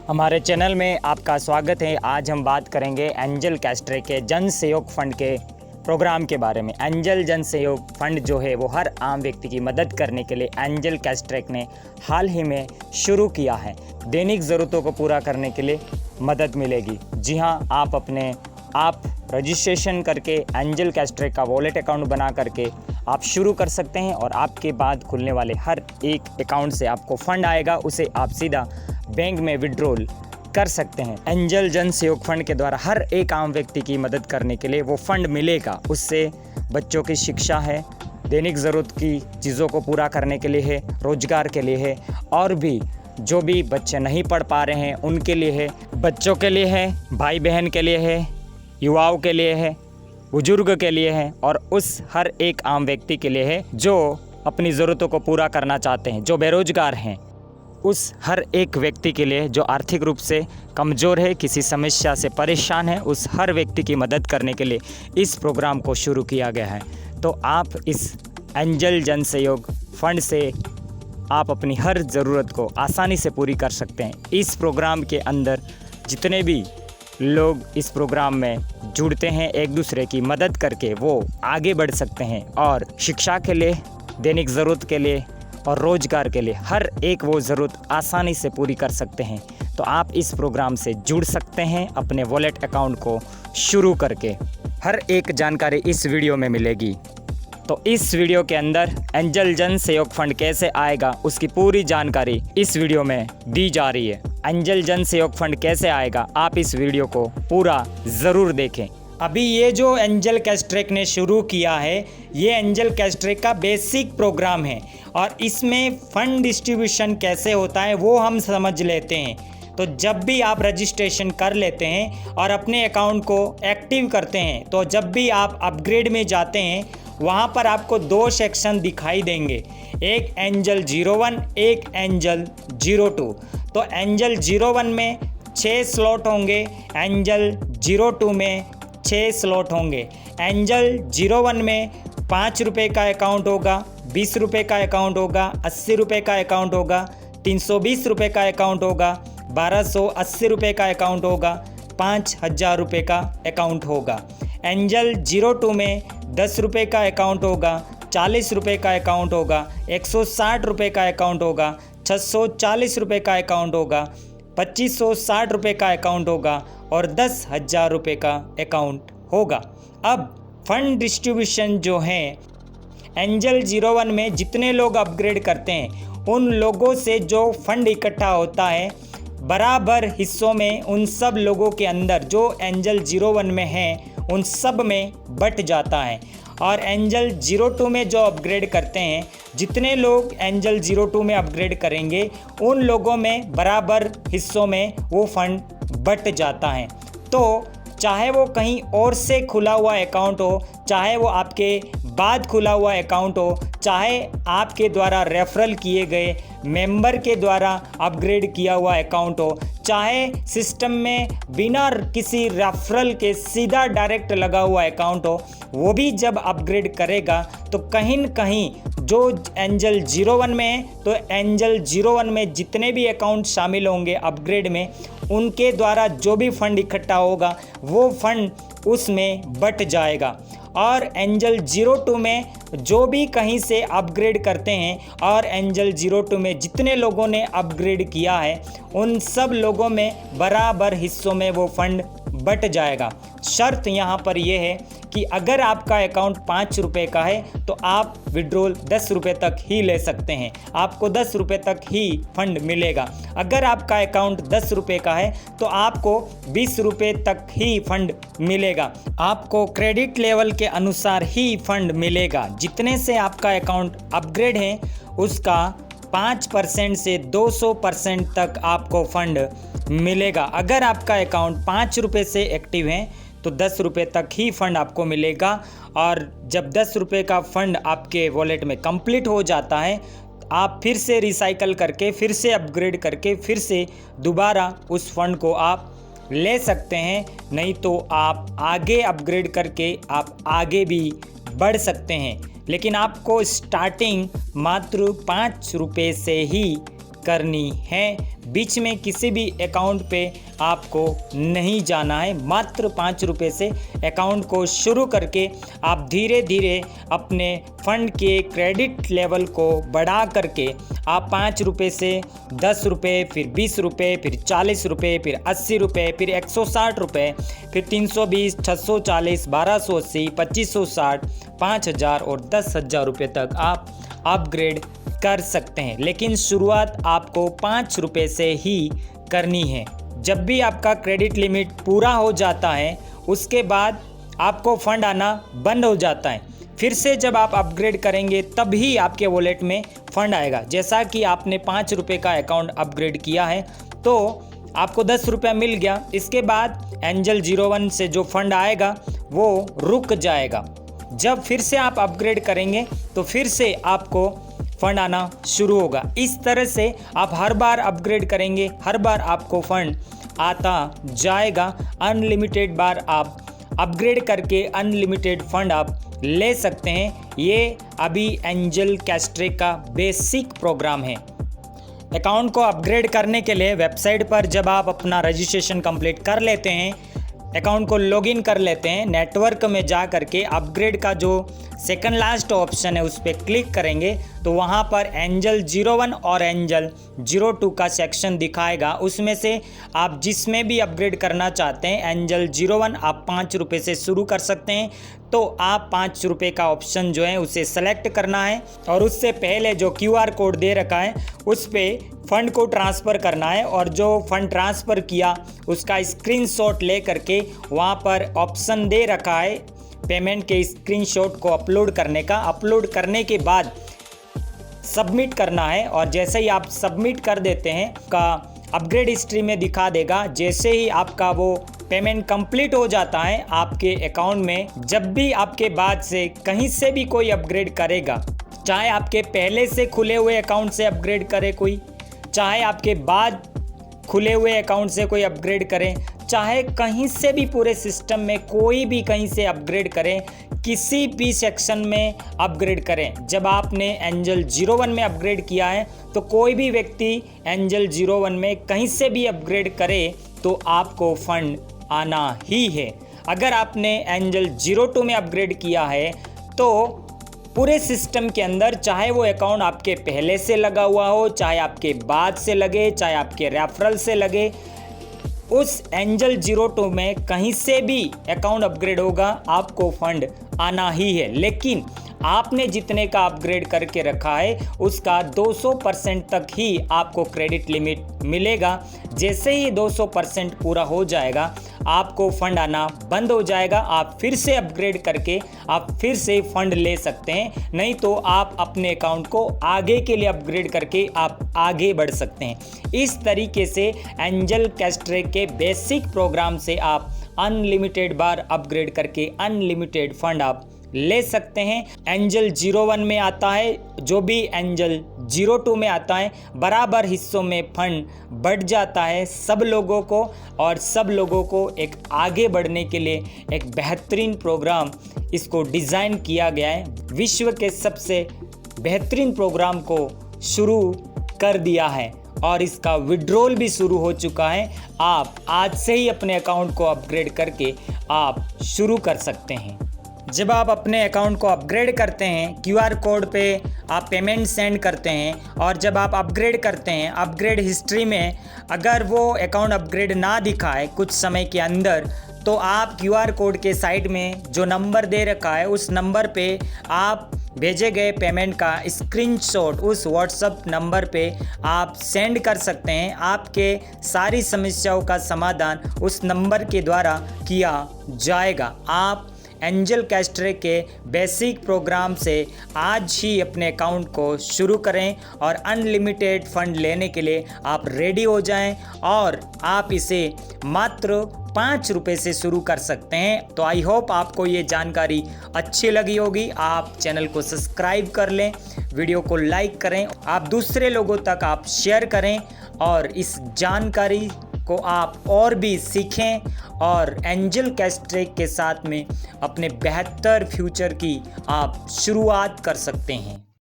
हमारे चैनल में आपका स्वागत है। आज हम बात करेंगे एंजल कैस्ट्रे के जन सहयोग फंड के प्रोग्राम के बारे में। एंजल जन सहयोग फंड जो है वो हर आम व्यक्ति की मदद करने के लिए एंजल कैस्ट्रे ने हाल ही में शुरू किया है। दैनिक ज़रूरतों को पूरा करने के लिए मदद मिलेगी। जी हाँ, आप रजिस्ट्रेशन करके एंजल कैस्ट्रे का वॉलेट अकाउंट बना करके आप शुरू कर सकते हैं और आपके बाद खुलने वाले हर एक अकाउंट से आपको फंड आएगा, उसे आप सीधा बैंक में विड्रॉल कर सकते हैं। एंजल जन सहयोग फंड के द्वारा हर एक आम व्यक्ति की मदद करने के लिए वो फंड मिलेगा। उससे बच्चों की शिक्षा है, दैनिक ज़रूरत की चीज़ों को पूरा करने के लिए है, रोजगार के लिए है, और भी जो भी बच्चे नहीं पढ़ पा रहे हैं उनके लिए है, बच्चों के लिए है, भाई बहन के लिए है, युवाओं के लिए है, बुजुर्ग के लिए है, और उस हर एक आम व्यक्ति के लिए है जो अपनी ज़रूरतों को पूरा करना चाहते हैं, जो बेरोजगार हैं। उस हर एक व्यक्ति के लिए जो आर्थिक रूप से कमज़ोर है, किसी समस्या से परेशान है, उस हर व्यक्ति की मदद करने के लिए इस प्रोग्राम को शुरू किया गया है। तो आप इस एंजल जन सहयोग फंड से आप अपनी हर ज़रूरत को आसानी से पूरी कर सकते हैं। इस प्रोग्राम के अंदर जितने भी लोग इस प्रोग्राम में जुड़ते हैं, एक दूसरे की मदद करके वो आगे बढ़ सकते हैं और शिक्षा के लिए, दैनिक ज़रूरत के लिए और रोजगार के लिए हर एक वो ज़रूरत आसानी से पूरी कर सकते हैं। तो आप इस प्रोग्राम से जुड़ सकते हैं अपने वॉलेट अकाउंट को शुरू करके। हर एक जानकारी इस वीडियो में मिलेगी। तो इस वीडियो के अंदर एंजल जन सहयोग फंड कैसे आएगा उसकी पूरी जानकारी इस वीडियो में दी जा रही है। एंजल जन सहयोग फंड कैसे आएगा, आप इस वीडियो को पूरा ज़रूर देखें। अभी ये जो एंजल कैस्ट्रे ने शुरू किया है, ये एंजल कैस्ट्रे का बेसिक प्रोग्राम है और इसमें फ़ंड डिस्ट्रीब्यूशन कैसे होता है वो हम समझ लेते हैं। तो जब भी आप रजिस्ट्रेशन कर लेते हैं और अपने अकाउंट को एक्टिव करते हैं, तो जब भी आप अपग्रेड में जाते हैं वहाँ पर आपको दो सेक्शन दिखाई देंगे, एक एंजल 01, एक एंजल 02। तो एंजल 01 में 6 स्लॉट होंगे, एंजल 02 में 6 स्लॉट होंगे। एंजल 01 में 5 रुपये का अकाउंट होगा, 20 रुपये का अकाउंट होगा, 80 रुपये का अकाउंट होगा, 320 रुपये का अकाउंट होगा, 1280 रुपये का अकाउंट होगा, 5000 रुपये का अकाउंट होगा। एंजल 02 में 10 रुपये का अकाउंट होगा, 40 रुपये का अकाउंट होगा, 160 रुपये का अकाउंट होगा, 640 रुपये का अकाउंट होगा, 2560 रुपये का अकाउंट होगा और 10,000 रुपये का अकाउंट होगा। अब फंड डिस्ट्रीब्यूशन जो है, एंजल 01 में जितने लोग अपग्रेड करते हैं उन लोगों से जो फंड इकट्ठा होता है बराबर हिस्सों में उन सब लोगों के अंदर जो एंजल 01 में हैं उन सब में बट जाता है। और एंजल 02 में जो अपग्रेड करते हैं, जितने लोग एंजल 02 में अपग्रेड करेंगे उन लोगों में बराबर हिस्सों में वो फंड बट जाता है। तो चाहे वो कहीं और से खुला हुआ अकाउंट हो, चाहे वो आपके बाद खुला हुआ अकाउंट हो, चाहे आपके द्वारा रेफरल किए गए मेंबर के द्वारा अपग्रेड किया हुआ अकाउंट हो, चाहे सिस्टम में बिना किसी रेफरल के सीधा डायरेक्ट लगा हुआ अकाउंट हो, वो भी जब अपग्रेड करेगा तो कहीं न कहीं जो एंजल 01 में है, तो एंजल 01 में जितने भी अकाउंट शामिल होंगे अपग्रेड में, उनके द्वारा जो भी फंड इकट्ठा होगा वो फंड उसमें बट जाएगा। और एंजल 02 में जो भी कहीं से अपग्रेड करते हैं और एंजल 02 में जितने लोगों ने अपग्रेड किया है उन सब लोगों में बराबर हिस्सों में वो फंड बट जाएगा। शर्त यहाँ पर यह है कि अगर आपका अकाउंट 5 रुपये का है तो आप विड्रॉल 10 रुपये तक ही ले सकते हैं, आपको 10 रुपये तक ही फंड मिलेगा। अगर आपका अकाउंट 10 रुपये का है तो आपको 20 रुपये तक ही फंड मिलेगा। आपको क्रेडिट लेवल के अनुसार ही फंड मिलेगा। जितने से आपका अकाउंट अपग्रेड है उसका 5% से 200% तक आपको फंड मिलेगा। अगर आपका अकाउंट 5 रुपये से एक्टिव है तो 10 रुपये तक ही फंड आपको मिलेगा। और जब 10 रुपये का फंड आपके वॉलेट में कंप्लीट हो जाता है, आप फिर से रिसाइकल करके, फिर से अपग्रेड करके, फिर से दोबारा उस फंड को आप ले सकते हैं। नहीं तो आप आगे अपग्रेड करके आप आगे भी बढ़ सकते हैं, लेकिन आपको स्टार्टिंग मात्र 5 रुपये से ही करनी है। बीच में किसी भी अकाउंट पे आपको नहीं जाना है। मात्र 5 रुपये से अकाउंट को शुरू करके आप धीरे धीरे अपने फंड के क्रेडिट लेवल को बढ़ा करके आप 5 रुपये से 10 रुपये, फिर 20 रुपये, फिर 40 रुपये, फिर 80 रुपये, फिर 160 रुपये, फिर 320, 640, 1280, 2560, 5000 और 10,000 रुपये तक आप अपग्रेड कर सकते हैं। लेकिन शुरुआत आपको 5 रुपये से ही करनी है। जब भी आपका क्रेडिट लिमिट पूरा हो जाता है उसके बाद आपको फंड आना बंद हो जाता है। फिर से जब आप अपग्रेड करेंगे तभी आपके वॉलेट में फंड आएगा। जैसा कि आपने 5 रुपये का अकाउंट अपग्रेड किया है तो आपको 10 रुपया मिल गया। इसके बाद एंजल 01 से जो फंड आएगा वो रुक जाएगा। जब फिर से आप अपग्रेड करेंगे तो फिर से आपको फंड आना शुरू होगा। इस तरह से आप हर बार अपग्रेड करेंगे, हर बार आपको फंड आता जाएगा। अनलिमिटेड बार आप अपग्रेड करके अनलिमिटेड फंड आप ले सकते हैं। ये अभी एंजल कैस्ट्रे का बेसिक प्रोग्राम है। अकाउंट को अपग्रेड करने के लिए वेबसाइट पर जब आप अपना रजिस्ट्रेशन कंप्लीट कर लेते हैं, अकाउंट को लॉगिन कर लेते हैं, नेटवर्क में जा करके अपग्रेड का जो सेकंड लास्ट ऑप्शन है उस पर क्लिक करेंगे तो वहाँ पर एंजल 01 और एंजल 02 का सेक्शन दिखाएगा। उसमें से आप जिसमें भी अपग्रेड करना चाहते हैं, एंजल 01 आप 5 रुपये से शुरू कर सकते हैं तो आप 5 रुपये का ऑप्शन जो है उसे सेलेक्ट करना है और उससे पहले जो QR कोड दे रखा है उस पर फंड को ट्रांसफ़र करना है और जो फंड ट्रांसफ़र किया उसका स्क्रीनशॉट ले करके वहाँ पर ऑप्शन दे रखा है पेमेंट के स्क्रीनशॉट को अपलोड करने का। अपलोड करने के बाद सबमिट करना है और जैसे ही आप सबमिट कर देते हैं का अपग्रेड हिस्ट्री में दिखा देगा। जैसे ही आपका वो पेमेंट कंप्लीट हो जाता है आपके अकाउंट में, जब भी आपके बाद से कहीं से भी कोई अपग्रेड करेगा, चाहे आपके पहले से खुले हुए अकाउंट से अपग्रेड करे कोई, चाहे आपके बाद खुले हुए अकाउंट से कोई अपग्रेड करें, चाहे कहीं से भी पूरे सिस्टम में कोई भी कहीं से अपग्रेड करें, किसी भी सेक्शन में अपग्रेड करें। जब आपने एंजल 01 में अपग्रेड किया है तो कोई भी व्यक्ति एंजल 01 में कहीं से भी अपग्रेड करे तो आपको फंड आना ही है। अगर आपने एंजल 02 में अपग्रेड किया है तो पूरे सिस्टम के अंदर, चाहे वो अकाउंट आपके पहले से लगा हुआ हो, चाहे आपके बाद से लगे, चाहे आपके रेफरल से लगे, उस एंजल 02 में कहीं से भी अकाउंट अपग्रेड होगा आपको फंड आना ही है। लेकिन आपने जितने का अपग्रेड करके रखा है उसका 200% तक ही आपको क्रेडिट लिमिट मिलेगा। जैसे ही 200% पूरा हो जाएगा आपको फंड आना बंद हो जाएगा। आप फिर से अपग्रेड करके आप फिर से फंड ले सकते हैं, नहीं तो आप अपने अकाउंट को आगे के लिए अपग्रेड करके आप आगे बढ़ सकते हैं। इस तरीके से एंजल कैस्ट्रे के बेसिक प्रोग्राम से आप अनलिमिटेड बार अपग्रेड करके अनलिमिटेड फंड आप ले सकते हैं। एंजल 01 में आता है, जो भी एंजल 02 में आता है, बराबर हिस्सों में फंड बढ़ जाता है सब लोगों को, और सब लोगों को एक आगे बढ़ने के लिए एक बेहतरीन प्रोग्राम इसको डिज़ाइन किया गया है। विश्व के सबसे बेहतरीन प्रोग्राम को शुरू कर दिया है और इसका विड्रॉल भी शुरू हो चुका है। आप आज से ही अपने अकाउंट को अपग्रेड करके आप शुरू कर सकते हैं। जब आप अपने अकाउंट को अपग्रेड करते हैं, QR कोड पे आप पेमेंट सेंड करते हैं और जब आप अपग्रेड करते हैं, अपग्रेड हिस्ट्री में अगर वो अकाउंट अपग्रेड ना दिखाए कुछ समय के अंदर, तो आप QR कोड के साइड में जो नंबर दे रखा है उस नंबर पे आप भेजे गए पेमेंट का स्क्रीनशॉट उस WhatsApp नंबर पे आप सेंड कर सकते हैं। आपके सारी समस्याओं का समाधान उस नंबर के द्वारा किया जाएगा। आप एंजल कैस्ट्रे के बेसिक प्रोग्राम से आज ही अपने अकाउंट को शुरू करें और अनलिमिटेड फंड लेने के लिए आप रेडी हो जाएं और आप इसे मात्र 5 रुपये से शुरू कर सकते हैं। तो आई होप आपको ये जानकारी अच्छी लगी होगी। आप चैनल को सब्सक्राइब कर लें, वीडियो को लाइक करें, आप दूसरे लोगों तक आप शेयर करें और इस जानकारी को आप और भी सीखें और एंजल कैस्ट्रे के साथ में अपने बेहतर फ्यूचर की आप शुरुआत कर सकते हैं।